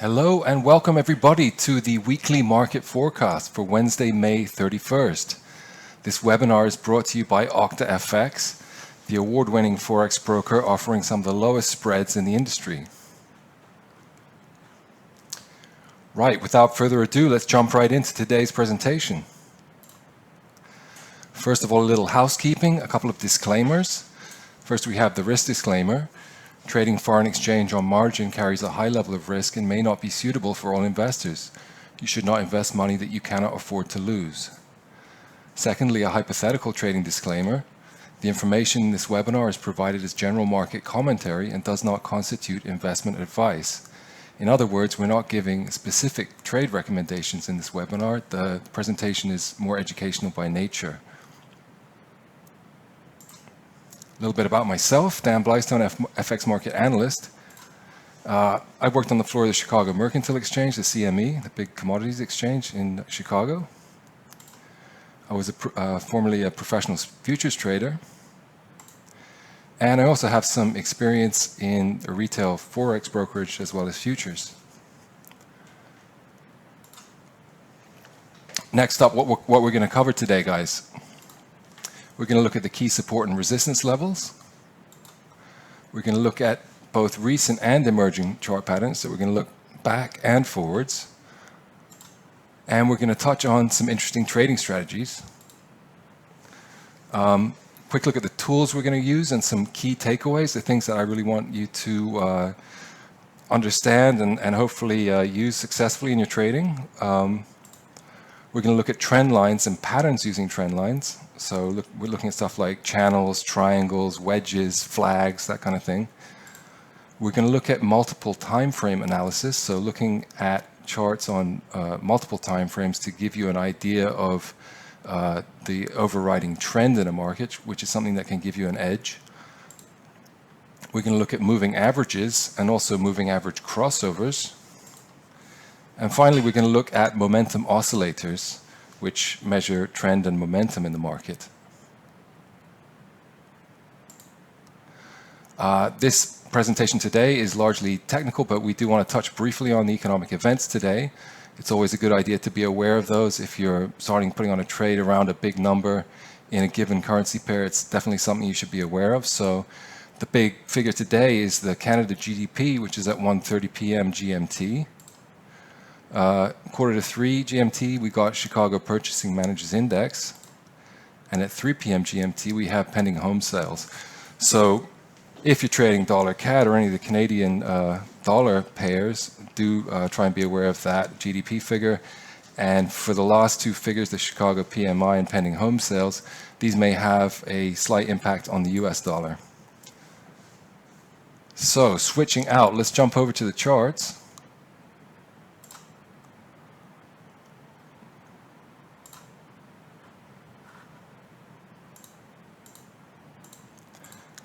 Hello and welcome everybody to the weekly market forecast for Wednesday, May 31st. This webinar is brought to you by OctaFX, the award-winning forex broker offering some of the lowest spreads in the industry. Right, without further ado, let's jump right into today's presentation. First of all, a little housekeeping, a couple of disclaimers. First, we have the risk disclaimer. Trading foreign exchange on margin carries a high level of risk and may not be suitable for all investors. You should not invest money that you cannot afford to lose. Secondly, a hypothetical trading disclaimer. The information in this webinar is provided as general market commentary and does not constitute investment advice. In other words, we're not giving specific trade recommendations in this webinar. The presentation is more educational by nature. A little bit about myself, Dan Blystone, FX Market Analyst. I worked on the floor of the Chicago Mercantile Exchange, the CME, the big commodities exchange in Chicago. I was formerly a professional futures trader. And I also have some experience in a retail forex brokerage as well as futures. Next up, what we're going to cover today, guys. We're going to look at the key support and resistance levels. We're going to look at both recent and emerging chart patterns. So we're going to look back and forwards. And we're going to touch on some interesting trading strategies. Quick look at the tools we're going to use and some key takeaways, the things that I really want you to understand and hopefully use successfully in your trading. We're going to look at trend lines and patterns using trend lines. So we're looking at stuff like channels, triangles, wedges, flags, that kind of thing. We're going to look at multiple time frame analysis, so looking at charts on multiple time frames to give you an idea of the overriding trend in a market, which is something that can give you an edge. We're going to look at moving averages and also moving average crossovers. And finally, we're going to look at momentum oscillators, which measure trend and momentum in the market. This presentation today is largely technical, but we do want to touch briefly on the economic events today. It's always a good idea to be aware of those. If you're putting on a trade around a big number in a given currency pair, it's definitely something you should be aware of. So the big figure today is the Canada GDP, which is at 1:30 p.m. GMT. 2:45 GMT, we got Chicago Purchasing Managers Index. And at 3 p.m. GMT, we have pending home sales. So if you're trading dollar CAD or any of the Canadian dollar pairs, do try and be aware of that GDP figure. And for the last two figures, the Chicago PMI and pending home sales, these may have a slight impact on the US dollar. So switching out, let's jump over to the charts.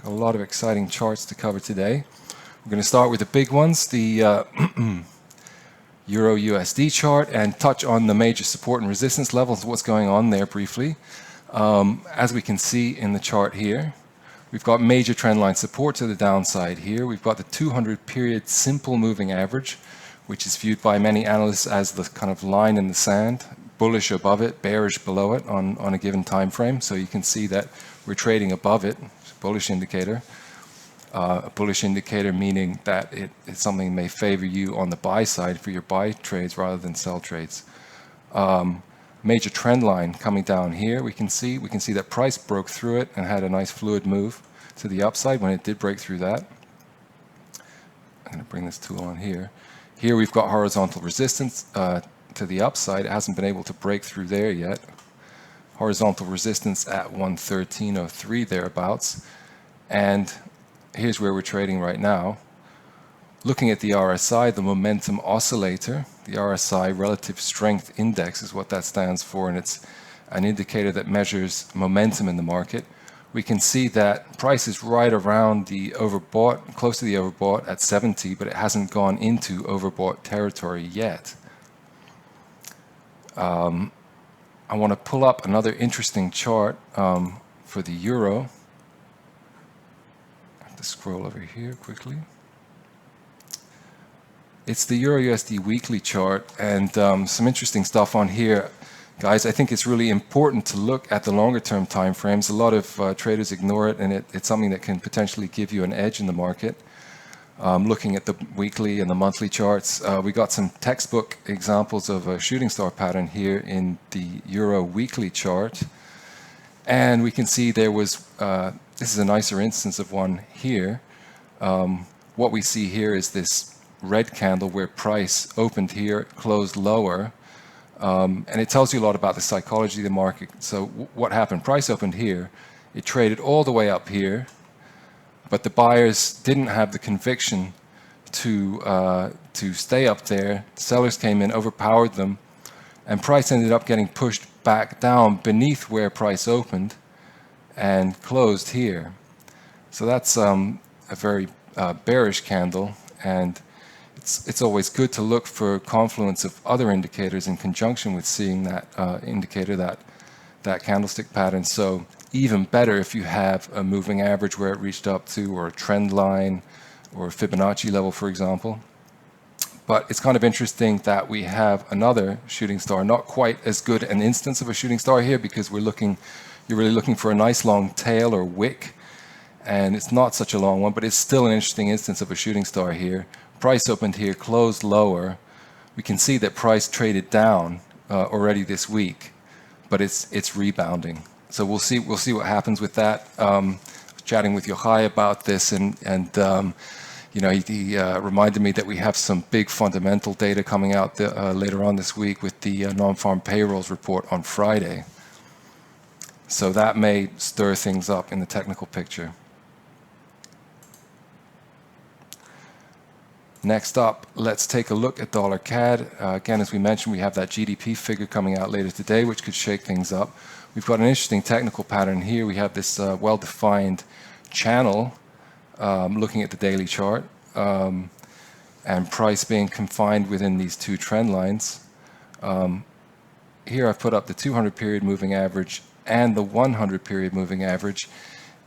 A lot of exciting charts to cover today. We're going to start with the big ones, the Euro USD chart, and touch on the major support and resistance levels, what's going on there briefly. As we can see in the chart here, we've got major trendline support to the downside here. We've got the 200 period simple moving average, which is viewed by many analysts as the kind of line in the sand, bullish above it, bearish below it on a given time frame. So you can see that we're trading above it. Bullish indicator. A bullish indicator meaning that it's something that may favor you on the buy side for your buy trades rather than sell trades. Major trend line coming down here. We can see that price broke through it and had a nice fluid move to the upside when it did break through that. I'm going to bring this tool on here. Here we've got horizontal resistance to the upside. It hasn't been able to break through there yet. Horizontal resistance at 113.03 thereabouts. And here's where we're trading right now. Looking at the RSI, the momentum oscillator, the RSI relative strength index is what that stands for, and it's an indicator that measures momentum in the market. We can see that price is right around the overbought, close to the overbought at 70, but it hasn't gone into overbought territory yet. I want to pull up another interesting chart for the euro. I have to scroll over here quickly. It's the Euro USD weekly chart, and some interesting stuff on here. Guys, I think it's really important to look at the longer term time frames. A lot of traders ignore it, and it's something that can potentially give you an edge in the market. Looking at the weekly and the monthly charts, we got some textbook examples of a shooting star pattern here in the Euro weekly chart. And we can see there was, this is a nicer instance of one here. What we see here is this red candle where price opened here, closed lower. And it tells you a lot about the psychology of the market. So what happened? Price opened here. It traded all the way up here. But the buyers didn't have the conviction to stay up there. Sellers came in, overpowered them. And price ended up getting pushed back down beneath where price opened and closed here. So that's a very bearish candle. And it's always good to look for confluence of other indicators in conjunction with seeing that indicator, that candlestick pattern. So even better if you have a moving average where it reached up to, or a trend line, or a Fibonacci level, for example. But it's kind of interesting that we have another shooting star, not quite as good an instance of a shooting star here, because you're really looking for a nice long tail or wick, and it's not such a long one, but it's still an interesting instance of a shooting star here. Price opened here, closed lower. We can see that price traded down already this week, but it's rebounding. So we'll see what happens with that. Chatting with Yochai about this, and you know, he reminded me that we have some big fundamental data coming out later on this week with the non-farm payrolls report on Friday. So that may stir things up in the technical picture. Next up, let's take a look at dollar CAD. Again, as we mentioned, we have that GDP figure coming out later today, which could shake things up. We've got an interesting technical pattern here. We have this well-defined channel looking at the daily chart, and price being confined within these two trend lines. Here I've put up the 200 period moving average and the 100 period moving average.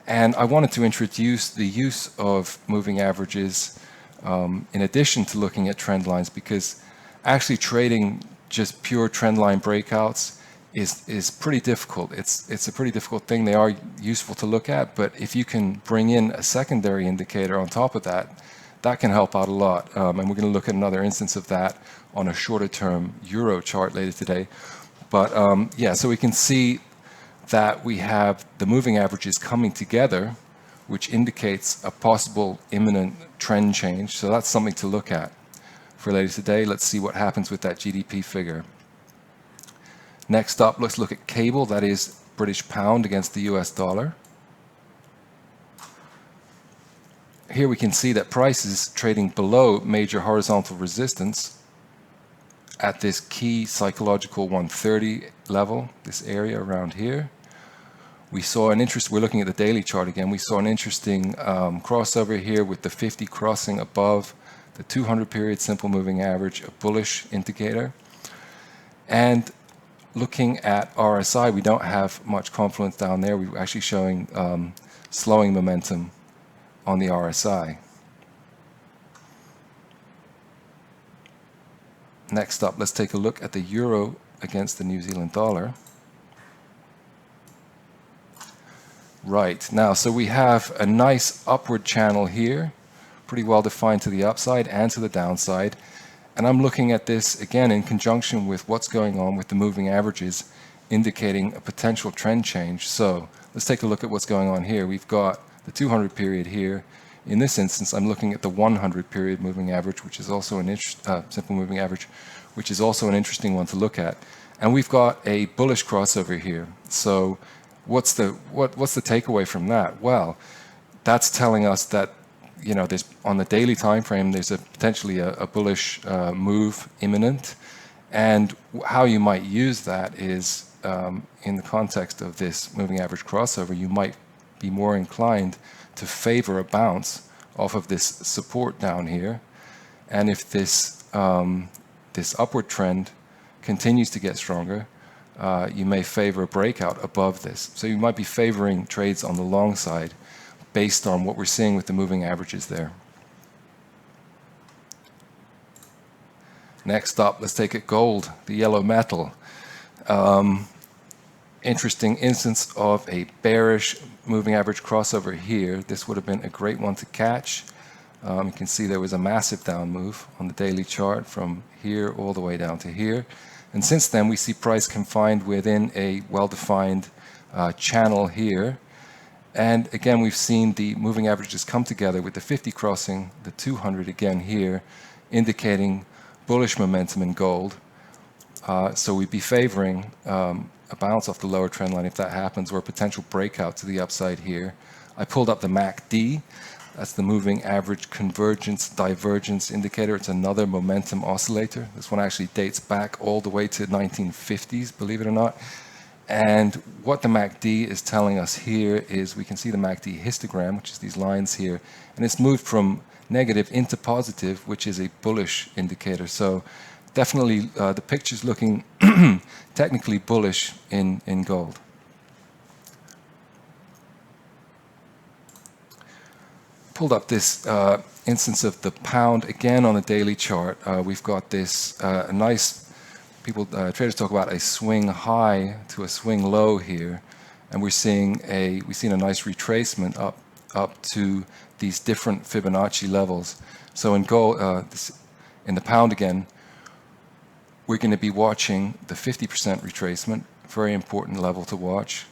And I wanted to introduce the use of moving averages in addition to looking at trend lines, because actually trading just pure trend line breakouts is pretty difficult. It's a pretty difficult thing. They are useful to look at, but if you can bring in a secondary indicator on top of that, that can help out a lot. And we're going to look at another instance of that on a shorter term Euro chart later today. But yeah, so we can see that we have the moving averages coming together, which indicates a possible imminent trend change. So that's something to look at for later today. Let's see what happens with that GDP figure. Next up, let's look at cable, that is British pound against the US dollar. Here we can see that price is trading below major horizontal resistance at this key psychological 130 level, this area around here. We saw an interest, we're looking at the daily chart again, we saw an interesting crossover here with the 50 crossing above the 200 period simple moving average, a bullish indicator. And looking at RSI, we don't have much confluence down there. We're actually showing slowing momentum on the RSI. Next up, let's take a look at the euro against the New Zealand dollar. Right, now, so we have a nice upward channel here, pretty well defined to the upside and to the downside. And I'm looking at this again in conjunction with what's going on with the moving averages, indicating a potential trend change. So let's take a look at what's going on here. We've got the 200 period here. In this instance, I'm looking at the 100 period moving average, which is also an simple moving average, which is also an interesting one to look at. And we've got a bullish crossover here. So what's the takeaway from that? Well, that's telling us that, you know, there's on the daily time frame, there's potentially a bullish move imminent. And how you might use that is in the context of this moving average crossover, you might be more inclined to favor a bounce off of this support down here. And if this this upward trend continues to get stronger, you may favor a breakout above this. So you might be favoring trades on the long side based on what we're seeing with the moving averages there. Next up, let's take it gold, the yellow metal. Interesting instance of a bearish moving average crossover here. This would have been a great one to catch. You can see there was a massive down move on the daily chart from here all the way down to here. And since then, we see price confined within a well-defined channel here. And again, we've seen the moving averages come together with the 50 crossing the 200 again here, indicating bullish momentum in gold. So we'd be favoring a bounce off the lower trend line if that happens, or a potential breakout to the upside here. I pulled up the MACD. That's the moving average convergence divergence indicator. It's another momentum oscillator. This one actually dates back all the way to 1950s, believe it or not. And what the MACD is telling us here is we can see the MACD histogram, which is these lines here, and it's moved from negative into positive, which is a bullish indicator. So definitely the picture's looking technically bullish in gold. Pulled up this instance of the pound again on the daily chart. We've got this nice, traders talk about a swing high to a swing low here, and we've seen a nice retracement up to these different Fibonacci levels. So in gold, in the pound again, we're going to be watching the 50% retracement, very important level to watch.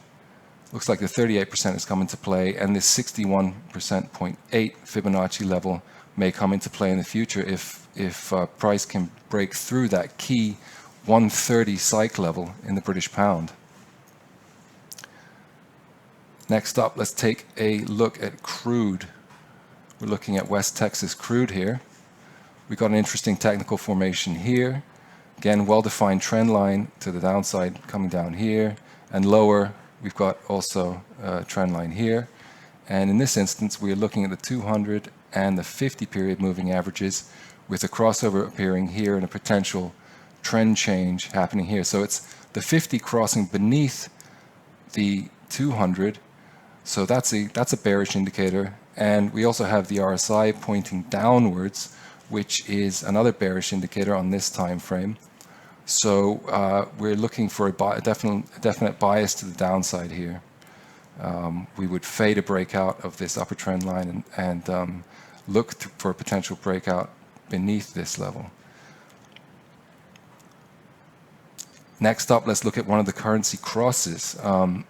Looks like the 38% has come into play, and this 61.8 Fibonacci level may come into play in the future if price can break through that key 130 psych level in the British pound. Next up, let's take a look at crude. We're looking at West Texas crude here. We've got an interesting technical formation here. Again, well-defined trend line to the downside coming down here, and lower we've got also a trend line here. And in this instance, we are looking at the 200 and the 50 period moving averages with a crossover appearing here and a potential trend change happening here. So it's the 50 crossing beneath the 200. So that's a bearish indicator. And we also have the RSI pointing downwards, which is another bearish indicator on this time frame. So we're looking for a definite bias to the downside here. We would fade a breakout of this upper trend line and look for a potential breakout beneath this level. Next up, let's look at one of the currency crosses.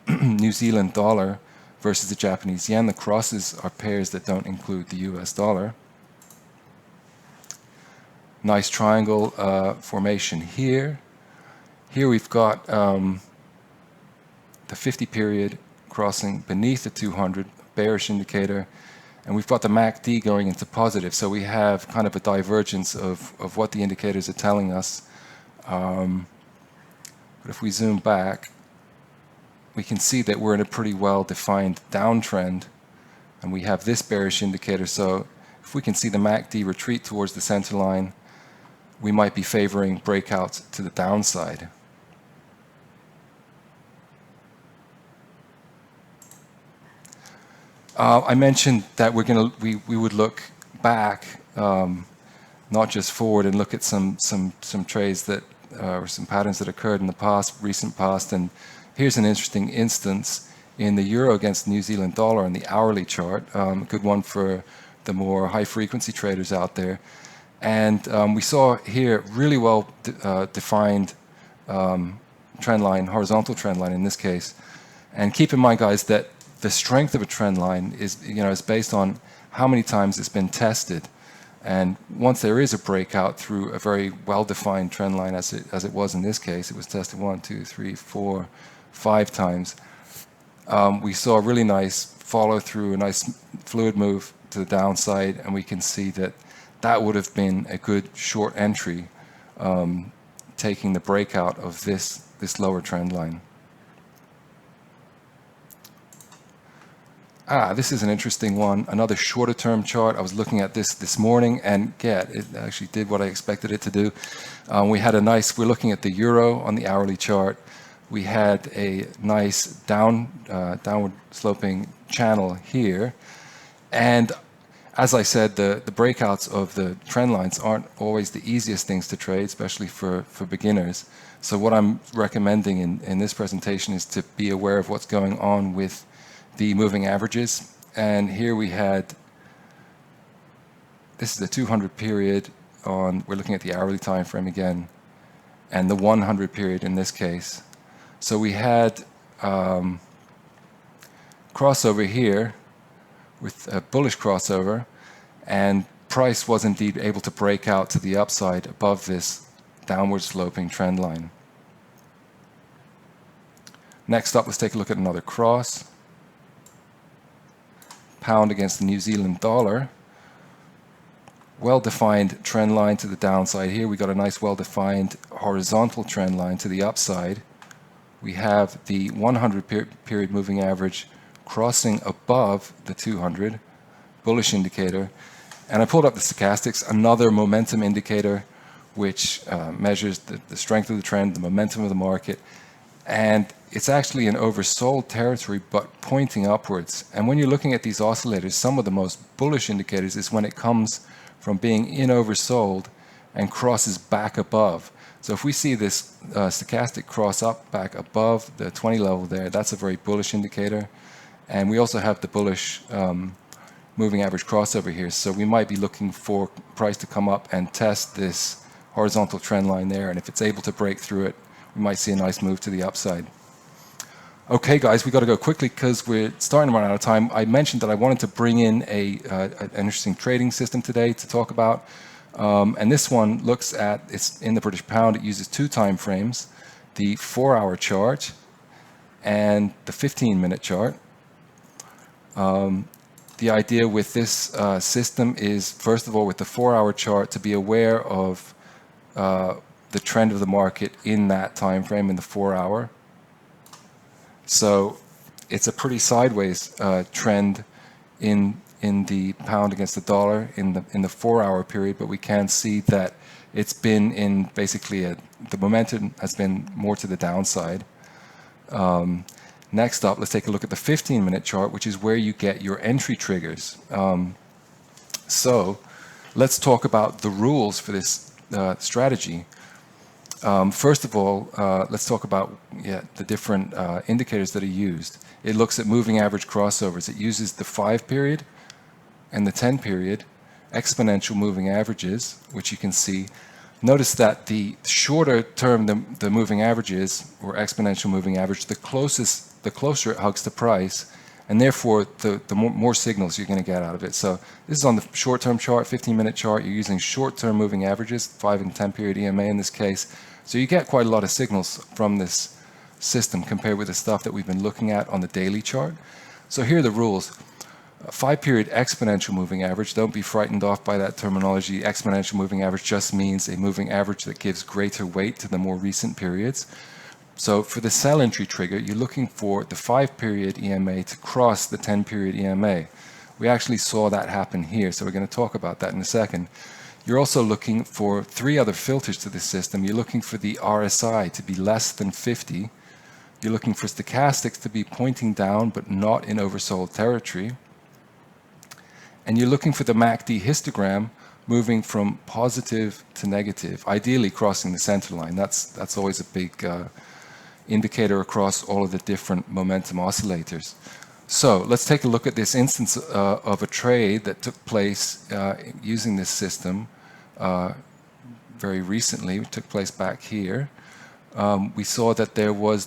New Zealand dollar versus the Japanese yen. The crosses are pairs that don't include the US dollar. Nice triangle formation here. Here we've got the 50 period crossing beneath the 200, bearish indicator, and we've got the MACD going into positive. So we have kind of a divergence of what the indicators are telling us. But if we zoom back, we can see that we're in a pretty well-defined downtrend, and we have this bearish indicator. So if we can see the MACD retreat towards the center line, we might be favoring breakouts to the downside. I mentioned that we would look back, not just forward, and look at some trades that or some patterns that occurred in the recent past. And here's an interesting instance in the euro against New Zealand dollar on the hourly chart. A good one for the more high-frequency traders out there. And we saw here really well defined trend line, horizontal trend line in this case. And keep in mind, guys, that the strength of a trend line is based on how many times it's been tested. And once there is a breakout through a very well-defined trend line, as it was in this case, it was tested 1, 2, 3, 4, 5 times. We saw a really nice follow through, a nice fluid move to the downside, and we can see that would have been a good short entry, taking the breakout of this lower trend line. This is an interesting one. Another shorter term chart. I was looking at this morning, and yeah, it actually did what I expected it to do. We're looking at the euro on the hourly chart. We had a nice downward sloping channel here, and As I said, the breakouts of the trend lines aren't always the easiest things to trade, especially for beginners. So what I'm recommending in this presentation is to be aware of what's going on with the moving averages. And here we had, this is the 200 period on, we're looking at the hourly time frame again, and the 100 period in this case. So we had crossover here with a bullish crossover, and price was indeed able to break out to the upside above this downward sloping trend line. Next up, let's take a look at another cross. Pound against the New Zealand dollar. Well-defined trend line to the downside here. We got a nice well-defined horizontal trend line to the upside. We have the 100 period moving average crossing above the 200, bullish indicator. And I pulled up the stochastics, another momentum indicator which measures the strength of the trend, the momentum of the market. And it's actually in oversold territory, but pointing upwards. And when you're looking at these oscillators, some of the most bullish indicators is when it comes from being in oversold and crosses back above. So if we see this stochastic cross up back above the 20 level there, that's a very bullish indicator. And we also have the bullish moving average crossover here. So we might be looking for price to come up and test this horizontal trend line there. And if it's able to break through it, we might see a nice move to the upside. Okay, guys, we got to go quickly because we're starting to run out of time. I mentioned that I wanted to bring in an interesting trading system today to talk about. And this one looks at, it's in the British pound, it uses two time frames, the 4-hour chart and the 15-minute chart. The idea with this system is, first of all, with the 4-hour chart, to be aware of the trend of the market in that time frame, in the 4-hour. So it's a pretty sideways trend in the pound against the dollar in the 4-hour period, but we can see that it's been in basically the momentum has been more to the downside. Next up, let's take a look at the 15-minute chart, which is where you get your entry triggers. So let's talk about the rules for this strategy. First of all, let's talk about the different indicators that are used. It looks at moving average crossovers. It uses the 5 period and the 10 period exponential moving averages, which you can see. Notice that the shorter term the moving average is, or exponential moving average, the closer it hugs the price, and therefore the more signals you're going to get out of it. So this is on the short-term chart, 15-minute chart. You're using short-term moving averages, 5 and 10 period EMA in this case. So you get quite a lot of signals from this system compared with the stuff that we've been looking at on the daily chart. So here are the rules. 5-period exponential moving average, don't be frightened off by that terminology. Exponential moving average just means a moving average that gives greater weight to the more recent periods. So for the sell entry trigger, you're looking for the 5-period EMA to cross the 10-period EMA. We actually saw that happen here, so we're going to talk about that in a second. You're also looking for 3 other filters to this system. You're looking for the RSI to be less than 50. You're looking for stochastics to be pointing down but not in oversold territory. And you're looking for the MACD histogram moving from positive to negative, ideally crossing the center line. That's always a big indicator across all of the different momentum oscillators. So let's take a look at this instance of a trade that took place using this system very recently. It took place back here. We saw that there was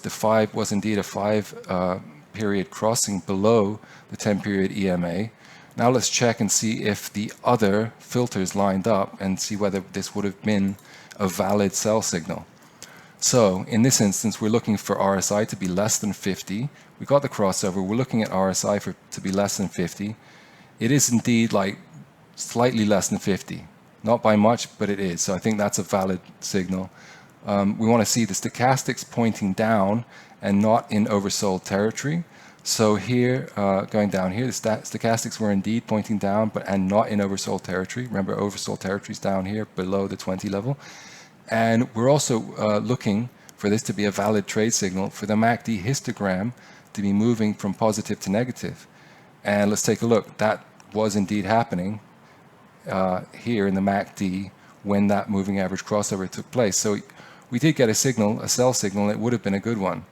indeed a 5-period crossing below the 10-period EMA. Now let's check and see if the other filters lined up and see whether this would have been a valid sell signal. So in this instance, we're looking for RSI to be less than 50. We got the crossover. We're looking at RSI to be less than 50. It is indeed like slightly less than 50. Not by much, but it is. So I think that's a valid signal. We want to see the stochastics pointing down and not in oversold territory. So here, going down here, the stochastics were indeed pointing down, and not in oversold territory. Remember, oversold territory is down here below the 20 level. And we're also looking for this to be a valid trade signal for the MACD histogram to be moving from positive to negative. And let's take a look. That was indeed happening here in the MACD when that moving average crossover took place. So we did get a signal, a sell signal. It would have been a good one.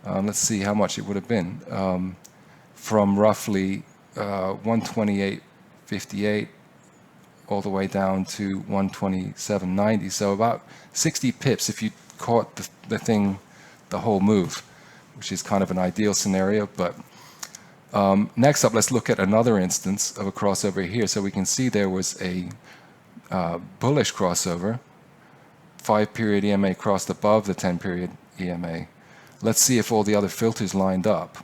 Let's see how much it would have been. From roughly 128.58 all the way down to 127.90. So about 60 pips if you caught the thing, the whole move, which is kind of an ideal scenario. But next up, let's look at another instance of a crossover here. So we can see there was a bullish crossover. 5-period EMA crossed above the 10-period EMA. Let's see if all the other filters lined up.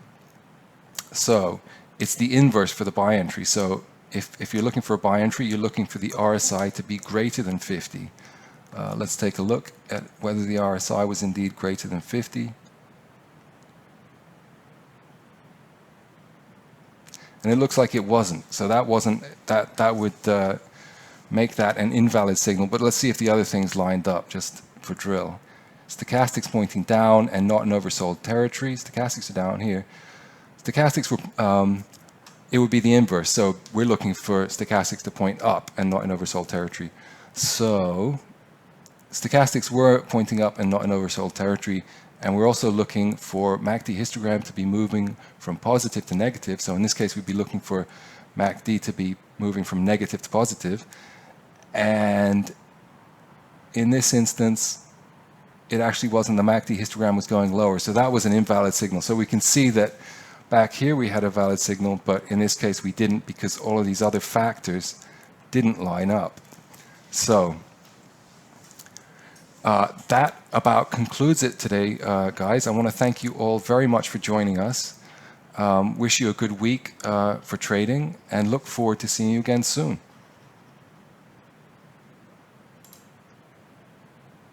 So it's the inverse for the buy entry. So if you're looking for a buy entry, you're looking for the RSI to be greater than 50. Let's take a look at whether the RSI was indeed greater than 50. And it looks like it wasn't. So that would make that an invalid signal. But let's see if the other things lined up, just for drill. Stochastics pointing down and not in oversold territory. Stochastics are down here. Stochastics were, it would be the inverse. So we're looking for stochastics to point up and not in oversold territory. So stochastics were pointing up and not in oversold territory. And we're also looking for MACD histogram to be moving from positive to negative. So in this case, we'd be looking for MACD to be moving from negative to positive. And in this instance, it actually wasn't. The MACD histogram was going lower. So that was an invalid signal. So we can see that back here we had a valid signal, but in this case we didn't because all of these other factors didn't line up. So that about concludes it today, guys. I want to thank you all very much for joining us. Wish you a good week for trading and look forward to seeing you again soon.